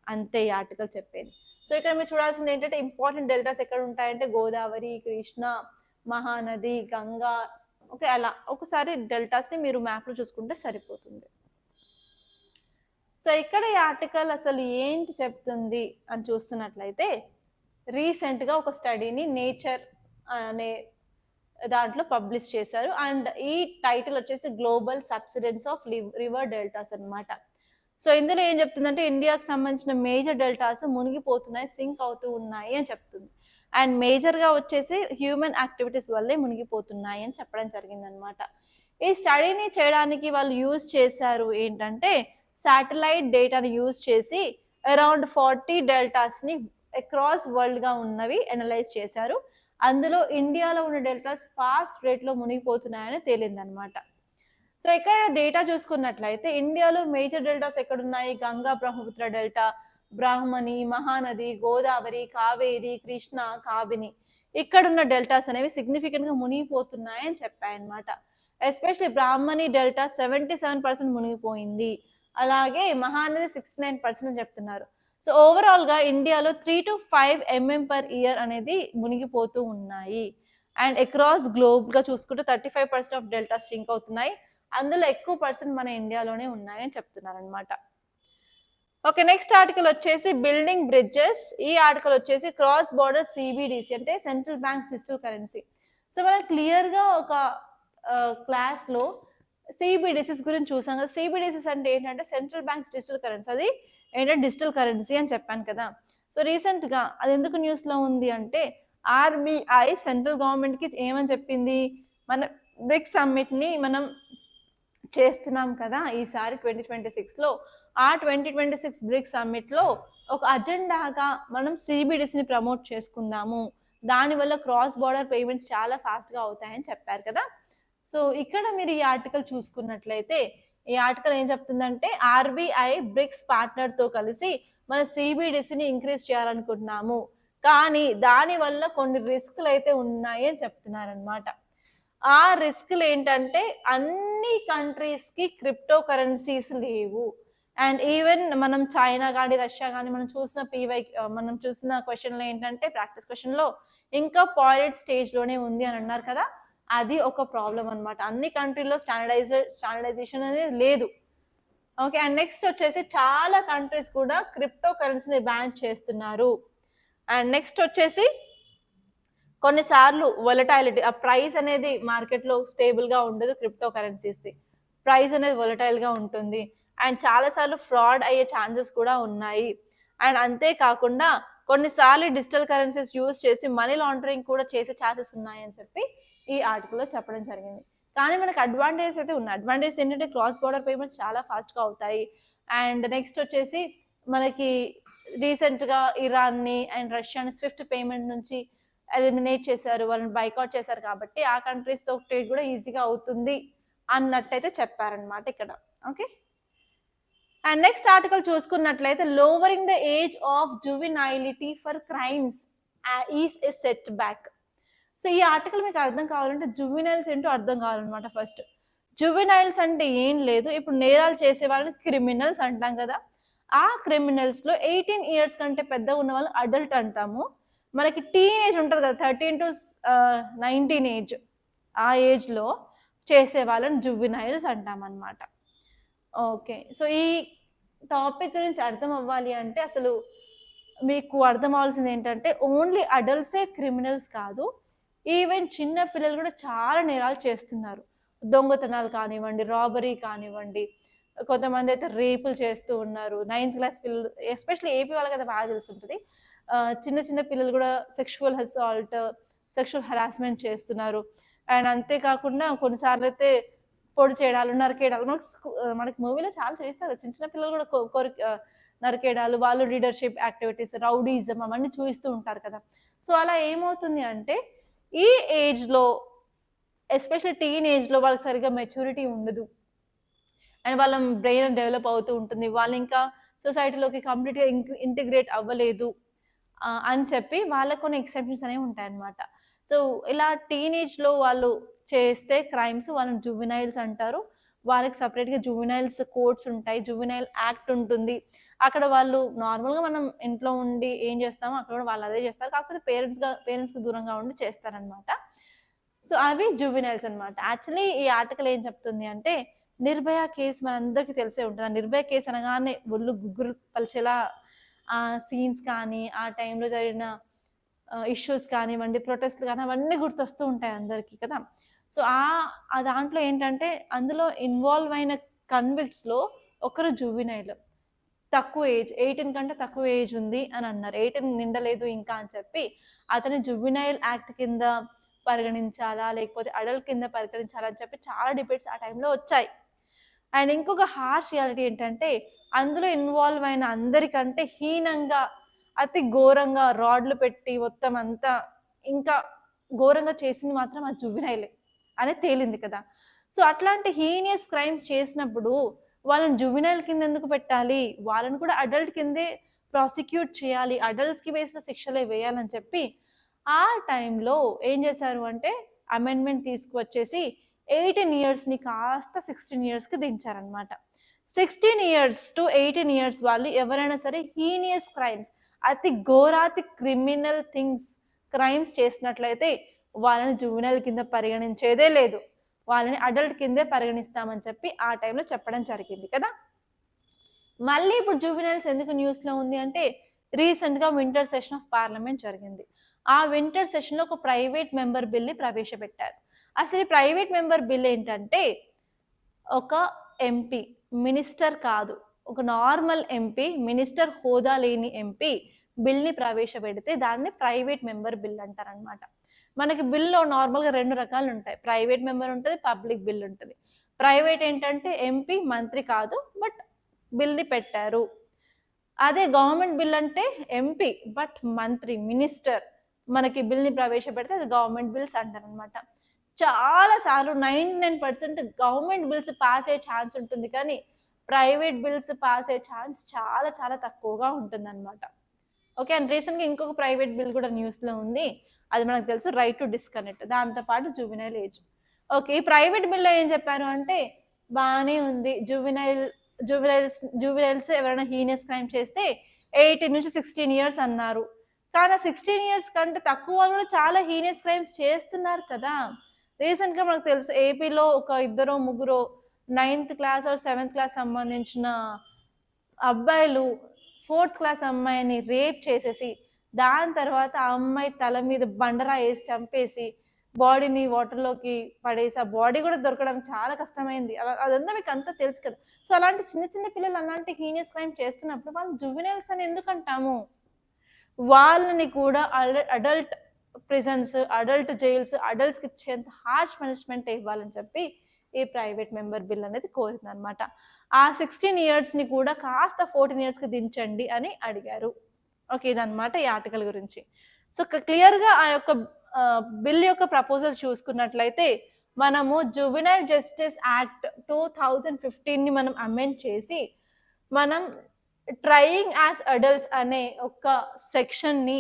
అంతే ఈ ఆర్టికల్ చెప్పేది. సో ఇక్కడ మీరు చూడాల్సింది ఏంటంటే ఇంపార్టెంట్ డెల్టాస్ ఎక్కడ ఉంటాయంటే గోదావరి, కృష్ణ, మహానది, గంగా. ఓకే, అలా ఒకసారి డెల్టాస్ని మీరు మ్యాప్లో చూసుకుంటే సరిపోతుంది. సో ఇక్కడ ఈ ఆర్టికల్ అసలు ఏంటి చెప్తుంది అని చూస్తున్నట్లయితే రీసెంట్గా ఒక స్టడీని నేచర్ అనే దాంట్లో పబ్లిష్ చేశారు అండ్ ఈ టైటిల్ వచ్చేసి global subsidence of river deltas అనమాట. సో ఇందులో ఏం చెప్తుందంటే ఇండియాకి సంబంధించిన మేజర్ డెల్టాస్ మునిగిపోతున్నాయి, సింక్ అవుతూ ఉన్నాయి అని చెప్తుంది. అండ్ మేజర్గా వచ్చేసి హ్యూమన్ యాక్టివిటీస్ వల్లే మునిగిపోతున్నాయి అని చెప్పడం జరిగిందనమాట. ఈ స్టడీని చేయడానికి వాళ్ళు యూజ్ చేశారు ఏంటంటే శాటిలైట్ డేటాని యూజ్ చేసి అరౌండ్ 40 డెల్టాస్ని అక్రాస్ వరల్డ్గా ఉన్నవి అనలైజ్ చేశారు. అందులో ఇండియాలో ఉన్న డెల్టాస్ ఫాస్ట్ రేట్లో మునిగిపోతున్నాయని తేలిందనమాట. సో ఇక్కడ డేటా చూసుకున్నట్లయితే ఇండియాలో మేజర్ డెల్టాస్ ఎక్కడున్నాయి, గంగా బ్రహ్మపుత్ర డెల్టా, బ్రాహ్మణి, మహానది, గోదావరి, కావేరి, కృష్ణ, కాబిని. ఇక్కడున్న డెల్టాస్ అనేవి సిగ్నిఫికెంట్గా మునిగిపోతున్నాయని చెప్పాయన్నమాట. ఎస్పెషలీ బ్రాహ్మణి డెల్టా 77% మునిగిపోయింది, అలాగే మహానది 69% అని చెప్తున్నారు. సో ఓవరాల్గా ఇండియాలో 3 to 5 mm/year అనేది మునిగిపోతూ ఉన్నాయి. అండ్ అక్రాస్ గ్లోబ్గా చూసుకుంటే 35% ఆఫ్ డెల్టా సింక్ అవుతున్నాయి, అందులో ఎక్కువ పర్సెంట్ మన ఇండియాలోనే ఉన్నాయని చెప్తున్నారు అనమాట. ఓకే, నెక్స్ట్ ఆర్టికల్ వచ్చేసి బిల్డింగ్ బ్రిడ్జెస్. ఈ ఆర్టికల్ వచ్చేసి క్రాస్ బార్డర్ సిబిడిసి అంటే central banks digital currency. So మనం క్లియర్గా ఒక క్లాస్లో సిబిడిసిస్ గురించి చూసాం కదా. సిబిడిసిస్ అంటే ఏంటంటే సెంట్రల్ బ్యాంక్స్ డిజిటల్ కరెన్సీ, అది ఏంటంటే డిజిటల్ కరెన్సీ అని చెప్పాను కదా. సో రీసెంట్గా అది ఎందుకు న్యూస్లో ఉంది అంటే ఆర్బీఐ సెంట్రల్ గవర్నమెంట్కి ఏమని చెప్పింది, మన బ్రిక్స్ సమ్మిట్ని మనం చేస్తున్నాం కదా ఈసారి 2026లో. ఆ 2026 బ్రిక్స్ సమ్మిట్లో ఒక అజెండాగా మనం సిబిడిసిని ప్రమోట్ చేసుకుందాము, దానివల్ల క్రాస్ బార్డర్ పేమెంట్స్ చాలా ఫాస్ట్గా అవుతాయని చెప్పారు కదా. సో ఇక్కడ మీరు ఈ ఆర్టికల్ చూసుకున్నట్లయితే ఈ ఆర్టికల్ ఏం చెప్తుందంటే ఆర్బీఐ బ్రిక్స్ పార్ట్నర్తో కలిసి మన సిబిడిసిని ఇంక్రీజ్ చేయాలనుకుంటున్నాము, కానీ దానివల్ల కొన్ని రిస్క్లు అయితే ఉన్నాయి అని చెప్తున్నారనమాట. ఆ రిస్క్లు ఏంటంటే అన్ని కంట్రీస్కి క్రిప్టో కరెన్సీస్ లేవు. అండ్ ఈవెన్ మనం చైనా కానీ రష్యా కానీ మనం చూసిన క్వశ్చన్లో ఏంటంటే ప్రాక్టీస్ క్వశ్చన్లో ఇంకా పాయిలట్ స్టేజ్లోనే ఉంది అని అన్నారు కదా. అది ఒక ప్రాబ్లం అనమాట. అన్ని కంట్రీలో స్టాండర్డైజేషన్ అనేది లేదు. ఓకే. అండ్ నెక్స్ట్ వచ్చేసి చాలా కంట్రీస్ కూడా క్రిప్టో కరెన్సీని బ్యాన్ చేస్తున్నారు. అండ్ నెక్స్ట్ వచ్చేసి కొన్నిసార్లు వొలటాలిటీ ఆ ప్రైస్ అనేది మార్కెట్‌లో స్టేబుల్‌గా ఉండదు క్రిప్టో కరెన్సీస్‌ది. ప్రైస్ అనేది వొలటైల్‌గా ఉంటుంది. అండ్ చాలా సార్లు ఫ్రాడ్ అయ్యే ఛాన్సెస్ కూడా ఉన్నాయి. అండ్ అంతే కాకుండా కొన్నిసార్లు డిజిటల్ కరెన్సీస్ యూజ్ చేసి మనీ లాండరింగ్ కూడా చేసే ఛాన్సెస్ ఉన్నాయని చెప్పి ఈ ఆర్టికల్‌లో చెప్పడం జరిగింది. కానీ మనకు అడ్వాంటేజెస్ అయితే ఉన్నాయి. అడ్వాంటేజ్ ఏంటంటే క్రాస్ బోర్డర్ పేమెంట్స్ చాలా ఫాస్ట్‌గా అవుతాయి. అండ్ నెక్స్ట్ వచ్చేసి మనకి రీసెంట్‌గా ఇరాన్‌ని అండ్ రష్యాని స్విఫ్ట్ పేమెంట్ నుంచి ఎలిమినేట్ చేశారు. వాళ్ళని బైకాట్ చేశారు కాబట్టి ఆ కంట్రీస్‌తో ట్రేడ్ కూడా ఈజీగా అవుతుంది అన్నట్టయితే చెప్పారనమాట ఇక్కడ. ఓకే. అండ్ నెక్స్ట్ ఆర్టికల్ చూసుకున్నట్లయితే lowering the age of juvenility for crimes is a setback. So ఈ ఆర్టికల్ మీకు అర్థం కావాలంటే జువెనైల్స్ ఏంటో అర్థం కావాలన్నమాట ఫస్ట్. జువెనైల్స్ అంటే ఏం లేదు, ఇప్పుడు నేరాలు చేసే వాళ్ళని క్రిమినల్స్ అంటాం కదా. ఆ క్రిమినల్స్‌లో 18 ఇయర్స్ కంటే పెద్దగా ఉన్న వాళ్ళని అడల్ట్ అంటాము. మనకి టీనేజ్ ఉంటది కదా 13-19 ఏజ్. ఆ ఏజ్‌లో చేసే వాళ్ళని జువెనైల్స్ అంటామన్నమాట. ఓకే. సో ఈ టాపిక్ గురించి అర్థం అవ్వాలి అంటే అసలు మీకు అర్థం అవ్వాల్సింది ఏంటంటే ఓన్లీ అడల్ట్సే క్రిమినల్స్ కాదు. ఈవెన్ చిన్న పిల్లలు కూడా చాలా నేరాలు చేస్తున్నారు. దొంగతనాలు కానివ్వండి, రాబరీ కానివ్వండి, కొంతమంది అయితే రేపులు చేస్తూ ఉన్నారు. 9th క్లాస్ పిల్లలు ఎస్పెషల్లీ ఏపీ వాళ్ళకైతే బాగా తెలుసుంటది. చిన్న చిన్న పిల్లలు కూడా సెక్షువల్ అసాల్ట్, సెక్షువల్ హరాస్మెంట్ చేస్తున్నారు. అండ్ అంతే కాకుండా కొన్నిసార్లు అయితే పొడి చేయడాలు, నరికేయడాలు మనకి మూవీలో చాలా చూయిస్తారు. చిన్న చిన్న పిల్లలు కూడా నరికేయడాలు, వాళ్ళు లీడర్‌షిప్ యాక్టివిటీస్, రౌడీయిజం అవన్నీ చూయిస్తూ ఉంటారు కదా. సో అలా ఏమవుతుంది అంటే ఈ ఏజ్‌లో ఎస్పెషల్లీ టీన్ ఏజ్‌లో వాళ్ళకి సరిగ్గా మెచ్యూరిటీ ఉండదు. అండ్ వాళ్ళ బ్రెయిన్ డెవలప్ అవుతూ ఉంటుంది. వాళ్ళు ఇంకా సొసైటీలోకి కంప్లీట్‌గా ఇంటిగ్రేట్ అవ్వలేదు అని చెప్పి వాళ్ళకి కొన్ని ఎక్సెప్షన్స్ అనేవి ఉంటాయన్నమాట. సో ఇలా టీనేజ్‌లో వాళ్ళు చేస్తే క్రైమ్స్ వాళ్ళని జువెనైల్స్ అంటారు. వాళ్ళకి సెపరేట్‌గా జువెనైల్స్ కోడ్స్ ఉంటాయి. జువెనైల్ యాక్ట్ ఉంటుంది. అక్కడ వాళ్ళు నార్మల్‌గా మనం ఇంట్లో ఉండి ఏం చేస్తామో అక్కడ కూడా వాళ్ళు అదే చేస్తారు. కాకపోతే పేరెంట్స్‌కి దూరంగా ఉండి చేస్తారనమాట. సో అవి జువెనైల్స్ అన్నమాట. యాక్చువల్లీ ఈ ఆర్టికల్ ఏం చెప్తుంది అంటే నిర్భయ కేస్ మనందరికీ తెలిసే ఉంటది. ఆ నిర్భయ కేస్ అనగానే ఒళ్ళు గుగ్గురు పలిచేలా సీన్స్ కానీ, ఆ టైంలో జరిగిన ఇష్యూస్ కానివ్వండి, ప్రొటెస్ట్‌లు కానీ అవన్నీ గుర్తొస్తూ ఉంటాయి అందరికీ కదా. సో ఆ దాంట్లో ఏంటంటే అందులో ఇన్వాల్వ్ అయిన కన్విక్ట్స్‌లో ఒకరు జువెనైల్. తక్కువ ఏజ్ 18 కంటే తక్కువ ఏజ్ ఉంది అని అన్నారు. 18 నిండలేదు ఇంకా అని చెప్పి అతని జువెనైల్ యాక్ట్ కింద పరిగణించాలా? లేకపోతే అడల్ట్ కింద పరిగణించాలా? అని చెప్పి చాలా డిబేట్స్ ఆ టైంలో వచ్చాయి. అండ్ ఇంకొక హార్ష్ రియాలిటీ ఏంటంటే అందులో ఇన్వాల్వ్ అయిన అందరికంటే హీనంగా, అతి ఘోరంగా రాడ్లు పెట్టి మొత్తం అంతా ఇంకా ఘోరంగా చేసింది మాత్రం ఆ జువెనైలే అనేది తేలింది కదా. సో అట్లాంటి హీనియస్ క్రైమ్స్ చేసినప్పుడు వాళ్ళని జువెనైల్ కింద ఎందుకు పెట్టాలి? వాళ్ళని కూడా అడల్ట్ కిందే ప్రాసిక్యూట్ చేయాలి. అడల్ట్స్‌కి వేసిన శిక్షలే వేయాలని చెప్పి ఆ టైంలో ఏం చేశారు అంటే అమెండ్మెంట్ తీసుకువచ్చేసి 18 ఇయర్స్‌ని కాస్త 16 ఇయర్స్‌కి దించారనమాట. 16 ఇయర్స్ టు 18 ఇయర్స్ వాళ్ళు ఎవరైనా సరే హీనియస్ క్రైమ్స్, అతి ఘోరాతి క్రిమినల్ క్రైమ్స్ చేసినట్లయితే వాళ్ళని జువెనైల్ కింద పరిగణించేదే లేదు. వాళ్ళని అడల్ట్ కిందే పరిగణిస్తామని చెప్పి ఆ టైంలో చెప్పడం జరిగింది కదా. మళ్ళీ ఇప్పుడు జువెనైల్స్ ఎందుకు న్యూస్‌లో ఉంది అంటే రీసెంట్‌గా వింటర్ సెషన్ ఆఫ్ పార్లమెంట్ జరిగింది. ఆ వింటర్ సెషన్‌లో ఒక ప్రైవేట్ మెంబర్ బిల్‌ని ప్రవేశపెట్టారు. అసలు ఈ ప్రైవేట్ మెంబర్ బిల్ ఏంటంటే ఒక ఎంపీ, మినిస్టర్ కాదు. ఒక నార్మల్ ఎంపీ, మినిస్టర్ హోదా లేని ఎంపీ బిల్‌ని ప్రవేశపెడితే దాన్ని ప్రైవేట్ మెంబర్ బిల్ అంటారనమాట. మనకి బిల్‌లో నార్మల్‌గా 2 రకాలుంటాయి. ప్రైవేట్ మెంబర్ ఉంటది, పబ్లిక్ బిల్ ఉంటది. ప్రైవేట్ ఏంటంటే ఎంపీ, మంత్రి కాదు. బట్ బిల్‌ని పెట్టారు. అదే గవర్నమెంట్ బిల్ అంటే ఎంపీ బట్ మంత్రి, మినిస్టర్ మనకి బిల్‌ని ప్రవేశపెడితే అది గవర్నమెంట్ బిల్స్ అంటారనమాట. చాలా సార్లు 99% గవర్నమెంట్ బిల్స్ పాస్ అయ్యే ఛాన్స్ ఉంటుంది. కానీ ప్రైవేట్ బిల్స్ పాస్ అయ్యే ఛాన్స్ చాలా చాలా తక్కువగా ఉంటుందన్నమాట. ఓకే. అండ్ రీసెంట్‌గా ఇంకొక ప్రైవేట్ బిల్ కూడా న్యూస్‌లో ఉంది. అది మనకు తెలుసు రైట్ టు డిస్కనెక్ట్. దాంతో పాటు జువెనైల్ ఏజ్. ఓకే. ఈ ప్రైవేట్ బిల్‌లో ఏం చెప్పారు అంటే బానే ఉంది. జువెనైల్స్ ఎవరైనా హీనియస్ క్రైమ్ చేస్తే 18-16 ఇయర్స్ అన్నారు. కానీ ఆ 16 ఇయర్స్ కంటే తక్కువ వాళ్ళు కూడా చాలా హీనియస్ క్రైమ్స్ చేస్తున్నారు కదా. రీసెంట్‌గా మనకు తెలుసు ఏపీలో ఒక ఇద్దరో, ముగ్గురో 9th class or 7th class సంబంధించిన అబ్బాయిలు 4th క్లాస్ అమ్మాయిని రేప్ చేసేసి దాని తర్వాత ఆ అమ్మాయి తల మీద బండరా వేసి చంపేసి బాడీని వాటర్లోకి పడేసి ఆ బాడీ కూడా దొరకడానికి చాలా కష్టమైంది. అదంతా మీకు అంతా తెలుసు కదా. సో అలాంటి చిన్న చిన్న పిల్లలు అలాంటి హీనియస్ క్రైమ్ చేస్తున్నప్పుడు వాళ్ళు జువెనైల్స్ అని ఎందుకు అంటాము? వాళ్ళని కూడా అడల్ట్ ప్రిజన్స్, అడల్ట్ జైల్స్, అడల్ట్స్కి ఇచ్చేంత హార్ష్ పనిష్మెంట్ ఇవ్వాలని చెప్పి ఈ ప్రైవేట్ మెంబర్ బిల్ అనేది కోరింది అనమాట. ఆ 16 ఇయర్స్ని కూడా కాస్త 14 ఇయర్స్కి దించండి అని అడిగారు. ఓకే, ఇదన్నమాట ఈ ఆర్టికల్ గురించి. సో క్లియర్గా ఆ యొక్క బిల్ యొక్క ప్రపోజల్ చూసుకున్నట్లయితే మనము జువెనైల్ జస్టిస్ యాక్ట్ 2015ని మనం అమెండ్ చేసి మనం ట్రయింగ్ యాజ్ అడల్ట్స్ అనే ఒక సెక్షన్ని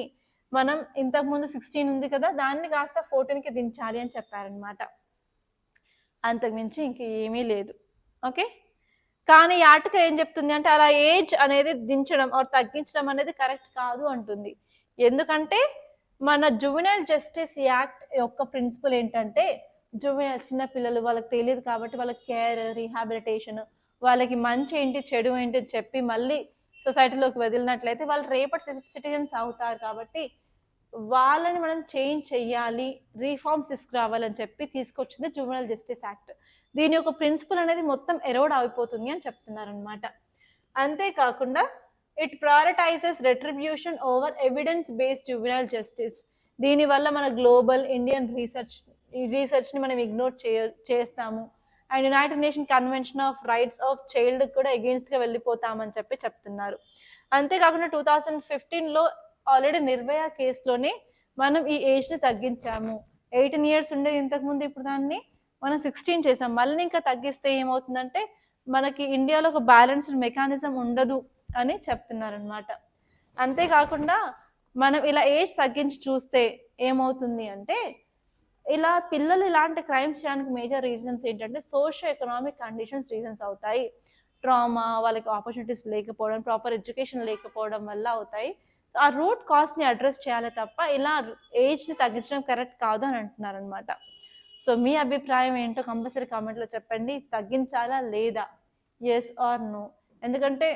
మనం ఇంతకుముందు 16 ఉంది కదా, దాన్ని కాస్త 14కి దించాలి అని చెప్పారనమాట. అంతకుమించి ఇంక ఏమీ లేదు. ఓకే, కానీ ఈ ఆర్టికల్ ఏం చెప్తుంది అంటే అలా ఏజ్ అనేది దించడం ఆర్ తగ్గించడం అనేది కరెక్ట్ కాదు అంటుంది. ఎందుకంటే మన జువెనైల్ జస్టిస్ యాక్ట్ యొక్క ప్రిన్సిపల్ ఏంటంటే జువెనైల్ చిన్న పిల్లలు వాళ్ళకి తెలియదు కాబట్టి వాళ్ళకి కేర్, రీహాబిలిటేషన్, వాళ్ళకి మంచి ఏంటి చెడు ఏంటి అని చెప్పి మళ్ళీ సొసైటీలోకి వదిలినట్లయితే వాళ్ళు రేపటి సిటిజన్స్ అవుతారు. కాబట్టి వాళ్ళని మనం చేంజ్ చెయ్యాలి, రీఫార్మ్స్ తీసుకురావాలని చెప్పి తీసుకొచ్చింది జువెనైల్ జస్టిస్ యాక్ట్. దీని యొక్క ప్రిన్సిపల్ అనేది మొత్తం ఎరోడ్ అయిపోతుంది అని చెప్తున్నారనమాట. అంతేకాకుండా it ప్రయారిటైజెస్ retribution over evidence based juvenile justice. దీనివల్ల మన గ్లోబల్ ఇండియన్ రీసెర్చ్ని మనం ఇగ్నోర్ చేస్తాము and United nation convention of rights of child కూడా అగెయిన్స్ట్గా వెళ్ళిపోతామని చెప్పి చెప్తున్నారు. అంతేకాకుండా 2015లో ఆల్రెడీ నిర్భయ కేసులోనే మనం ఈ ఏజ్ని తగ్గించాము. 18 ఇయర్స్ ఉండేది ఇంతకుముందు, ఇప్పుడు దాన్ని మనం 16 చేసాం. మళ్ళీ ఇంకా తగ్గిస్తే ఏమవుతుందంటే మనకి ఇండియాలో ఒక బ్యాలెన్స్డ్ మెకానిజం ఉండదు అని చెప్తున్నారనమాట. అంతేకాకుండా మనం ఇలా ఏజ్ తగ్గించి చూస్తే ఏమవుతుంది అంటే ఇలా పిల్లలు ఇలాంటి క్రైమ్స్ చేయడానికి మేజర్ రీజన్స్ ఏంటంటే సోషియో ఎకనామిక్ కండిషన్స్ రీజన్స్ అవుతాయి. ట్రామా, వాళ్ళకి ఆపర్చునిటీస్ లేకపోవడం, ప్రాపర్ ఎడ్యుకేషన్ లేకపోవడం వల్ల అవుతాయి. ఆ రూట్ కాజ్ని అడ్రస్ చేయాలి తప్ప ఇలా ఏజ్ని తగ్గించడం కరెక్ట్ కాదు అని అంటున్నారు అనమాట. సో మీ అభిప్రాయం ఏంటో కంపల్సరీ కామెంట్లో చెప్పండి. తగ్గించాలా లేదా, ఎస్ ఆర్ నో? ఎందుకంటే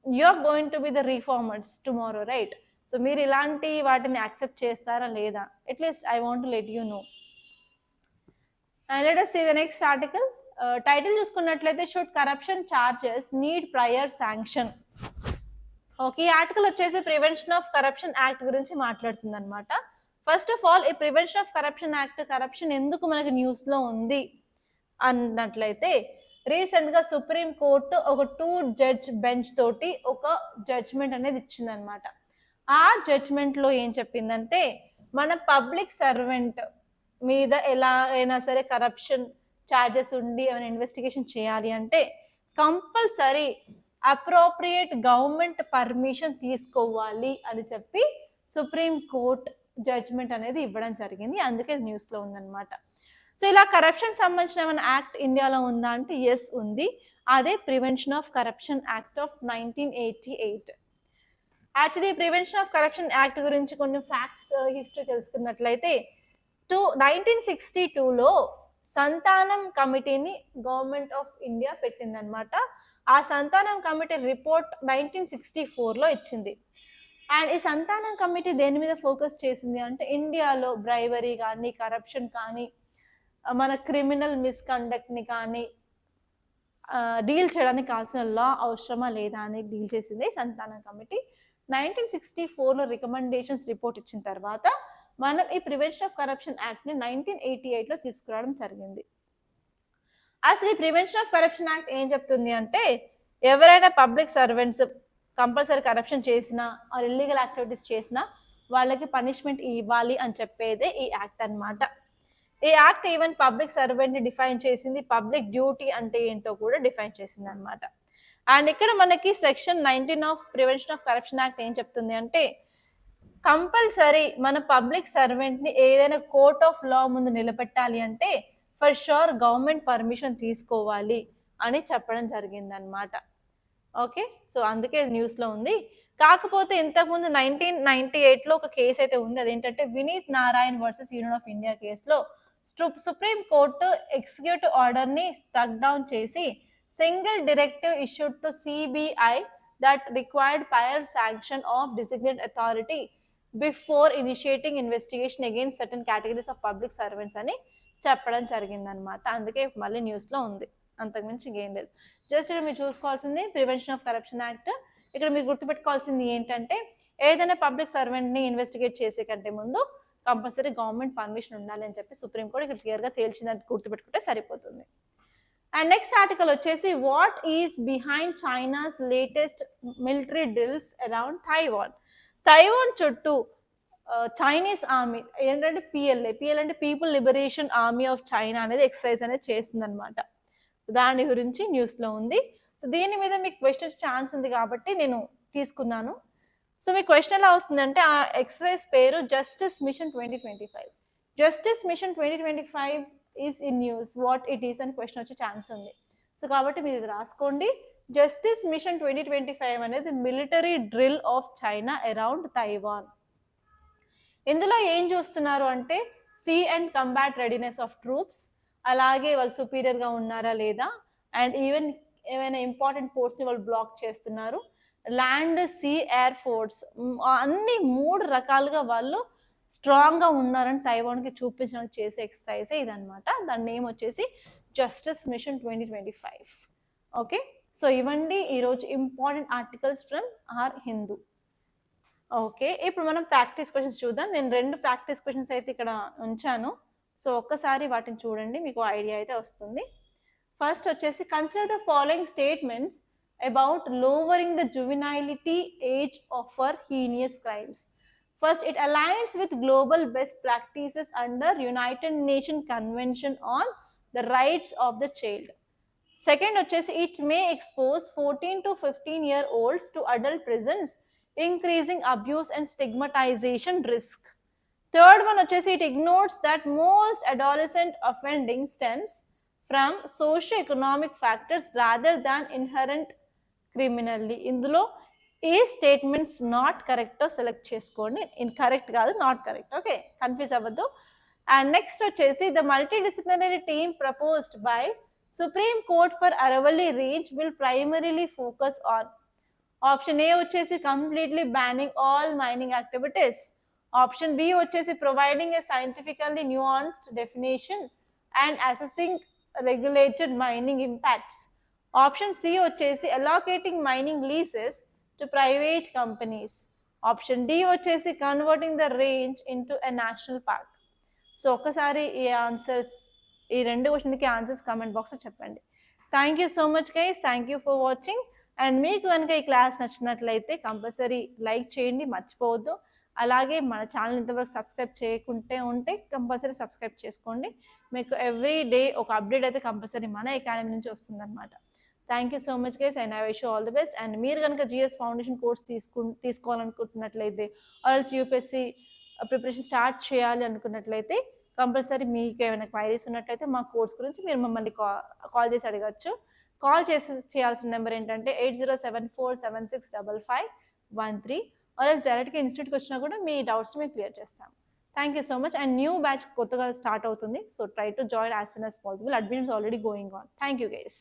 you are going to be the reformers tomorrow, right? So మీరు ఇలాంటి వాటిని యాక్సెప్ట్ చేస్తారా లేదా? At least I want to let you know. And let us see the next article. Title చూసుకున్నట్లయితే should corruption charges need prior sanction. Okay, ఈ article వచ్చేసి prevention of corruption act గురించి మాట్లాడుతుంది అనమాట. ఫస్ట్ ఆఫ్ ఆల్ ఈ prevention of corruption act, corruption ఎందుకు మనకి న్యూస్లో ఉంది అన్నట్లయితే రీసెంట్గా సుప్రీం కోర్టు ఒక 2 జడ్జ్ బెంచ్ తోటి ఒక జడ్జ్మెంట్ అనేది ఇచ్చిందనమాట. ఆ జడ్జ్మెంట్లో ఏం చెప్పిందంటే మన పబ్లిక్ సర్వెంట్ మీద ఎలా అయినా సరే కరప్షన్ ఛార్జెస్ ఉండి ఏమైనా ఇన్వెస్టిగేషన్ చేయాలి అంటే కంపల్సరీ అప్రోప్రియేట్ గవర్నమెంట్ పర్మిషన్ తీసుకోవాలి అని చెప్పి సుప్రీం కోర్ట్ జడ్జ్మెంట్ అనేది ఇవ్వడం జరిగింది. అందుకే న్యూస్లో ఉందన్నమాట. సో ఇలా కరప్షన్ సంబంధించిన ఏమైనా యాక్ట్ ఇండియాలో ఉందా అంటే ఎస్ ఉంది. అదే prevention of corruption act of 1988. Actually prevention of corruption act గురించి కొన్ని ఫ్యాక్ట్స్, హిస్టరీ తెలుసుకున్నట్లయితే 1962లో సంతానం కమిటీని గవర్నమెంట్ ఆఫ్ ఇండియా పెట్టిందనమాట. ఆ సంతానం కమిటీ రిపోర్ట్ 1964లో ఇచ్చింది. అండ్ ఈ సంతానం కమిటీ దేని మీద ఫోకస్ చేసింది అంటే ఇండియాలో బ్రైవరీ కానీ, కరప్షన్ కానీ, మన క్రిమినల్ మిస్కండక్ట్ని కానీ డీల్ చేయడానికి కావాల్సిన లా అవసరమా లేదా అని డీల్ చేసింది సంతానం కమిటీ. 1964లో రికమెండేషన్స్ రిపోర్ట్ ఇచ్చిన తర్వాత మనం ఈ ప్రివెన్షన్ ఆఫ్ కరప్షన్ యాక్ట్ని 1988లో తీసుకురావడం జరిగింది. అసలు ఈ ప్రివెన్షన్ ఆఫ్ కరప్షన్ యాక్ట్ ఏం చెప్తుంది అంటే ఎవరైనా పబ్లిక్ సర్వెంట్స్ కంపల్సరీ కరప్షన్ చేసినా ఆర్ ఇల్లీగల్ యాక్టివిటీస్ చేసినా వాళ్ళకి పనిష్మెంట్ ఇవ్వాలి అని చెప్పేదే ఈ యాక్ట్ అనమాట. ఈ యాక్ట్ ఈవెన్ పబ్లిక్ సర్వెంట్ని డిఫైన్ చేసింది, పబ్లిక్ డ్యూటీ అంటే ఏంటో కూడా డిఫైన్ చేసింది అనమాట. అండ్ ఇక్కడ మనకి section 19 of prevention of corruption act ఏం చెప్తుంది అంటే కంపల్సరీ మన పబ్లిక్ సర్వెంట్ని ఏదైనా కోర్ట్ ఆఫ్ లా ముందు నిలబెట్టాలి అంటే ఫర్ షూర్ గవర్నమెంట్ పర్మిషన్ తీసుకోవాలి అని చెప్పడం జరిగింది అనమాట. ఓకే, సో అందుకే న్యూస్లో ఉంది. కాకపోతే ఇంతకుముందు 1998లో ఒక కేసు అయితే ఉంది. అదేంటంటే Vineet Narayan versus union of India కేసులో సుప్రీం కోర్టు ఎగ్జిక్యూటివ్ ఆర్డర్ని స్టక్ డౌన్ చేసి single directive issued to CBI that required prior sanction of designated authority before initiating investigation against certain categories of public servants అని చెప్పడం జరిగిందనమాట. అందుకే మళ్ళీ న్యూస్లో ఉంది, అంతకుమించి ఇంకేం లేదు. జస్ట్ ఇక్కడ మీరు చూసుకోవాల్సింది ప్రివెన్షన్ ఆఫ్ కరప్షన్ యాక్ట్. ఇక్కడ మీరు గుర్తుపెట్టుకోవాల్సింది ఏంటంటే ఏదైనా పబ్లిక్ సర్వెంట్ని ఇన్వెస్టిగేట్ చేసే కంటే ముందు కంపల్సరీ గవర్నమెంట్ పర్మిషన్ ఉండాలి అని చెప్పి సుప్రీంకోర్టు ఇక్కడ క్లియర్గా తేల్చిందని గుర్తుపెట్టుకుంటే సరిపోతుంది. అండ్ నెక్స్ట్ ఆర్టికల్ వచ్చేసి what is behind China's latest military drills around Taiwan. Taiwan చుట్టూ చైనీస్ ఆర్మీ ఏంటంటే పిఎల్ అంటే people liberation army of China అనేది ఎక్సర్సైజ్ అనేది చేస్తుంది అనమాట. దాని గురించి న్యూస్లో ఉంది. సో దీని మీద మీకు క్వశ్చన్ ఛాన్స్ ఉంది కాబట్టి నేను తీసుకున్నాను. సో మీ క్వశ్చన్ ఎలా వస్తుందంటే ఆ ఎక్సర్సైజ్ పేరు Justice Mission 2025. Justice Mission 2025 is in news, what it is అని క్వశ్చన్ వచ్చే ఛాన్స్ ఉంది. సో కాబట్టి మీరు ఇది రాసుకోండి. జస్టిస్ మిషన్ 2025 అనేది military drill of China around Taiwan. ఇందులో ఏం చూస్తున్నారు అంటే sea and combat readiness of troops, అలాగే వాళ్ళు సుపీరియర్గా ఉన్నారా లేదా, అండ్ ఈవెన్ ఏమైనా ఇంపార్టెంట్ పోర్ట్స్ని వాళ్ళు బ్లాక్ చేస్తున్నారు, ల్యాండ్ సీ ఎయిర్ ఫోర్స్, అన్ని 3 రకాలుగా వాళ్ళు స్ట్రాంగ్గా ఉన్నారని తైవాన్కి చూపించడానికి చేసే ఎక్సర్సైజే ఇదనమాట. దాని నేమ్ వచ్చేసి జస్టిస్ మిషన్ 2025. ఓకే, సో ఇవ్వండి ఈరోజు important articles from our Hindu. Okay, ఇప్పుడు మనం ప్రాక్టీస్ క్వశ్చన్స్ చూద్దాం. నేను 2 ప్రాక్టీస్ క్వశ్చన్స్ అయితే ఇక్కడ ఉంచాను. సో ఒక్కసారి వాటిని చూడండి, మీకు ఐడియా అయితే వస్తుంది. ఫస్ట్ వచ్చేసి consider the following statements about lowering the juvenility age for heinous crimes. First, it aligns with global best practices under United Nations Convention on the Rights of the Child. Second, it may expose 14 to 15-year-olds to adult prisons, increasing abuse and stigmatization risk. Third one, it ignores that most adolescent offending stems from socio-economic factors rather than inherent criminally. Indulo ఏ statements not కరెక్టో select చేసుకోండి. Incorrect కాదు, not correct. Okay, confuse అవ్వద్దు. And next వచ్చేసి the multidisciplinary team proposed by Supreme Court for Aravalli range will primarily focus on. Option A వచ్చేసి completely banning all mining activities. Option B వచ్చేసి providing a scientifically nuanced definition and assessing regulated mining impacts. Option C వచ్చేసి allocating mining leases to private companies. Option D వచ్చేసి converting the range into a national park. So ఒక్కసారి ఈ answers, ఈ 2 క్వశ్చన్కి answers comment బాక్స్లో చెప్పండి. Thank you so much guys, thank you for watching. And మీకు కనుక ఈ క్లాస్ నచ్చినట్లయితే కంపల్సరీ లైక్ చేయండి, మర్చిపోవద్దు. అలాగే మన ఛానల్ ఇంతవరకు సబ్స్క్రైబ్ చేయకుంటే కంపల్సరీ సబ్స్క్రైబ్ చేసుకోండి. మీకు ఎవ్రీ డే ఒక అప్డేట్ అయితే కంపల్సరీ మన అకాడమీ నుంచి వస్తుందన్నమాట. Thank you so much guys, and I wish you all the best. And మీరు కనుక GS foundation course తీసుకోవాలనుకుంటున్నట్లయితే ఆల్స్ UPSC preparation start చేయాలి అనుకున్నట్లయితే కంపల్సరీ మీకు ఏమైనా క్వైరీస్ ఉన్నట్లయితే మా కోర్స్ గురించి మీరు మమ్మల్ని కాల్ చేసి అడగచ్చు. కాల్ చేయాల్సిన నెంబర్ ఏంటంటే 8074765513, ఆల్స్ డైరెక్ట్గా ఇన్స్టిట్యూట్కి వచ్చినా కూడా మీ డౌట్స్ని మేము క్లియర్ చేస్తాం. Thank you so much. And new batch కొత్తగా స్టార్ట్ అవుతుంది, so try to join as soon as possible. Admissions already going on. Thank you guys.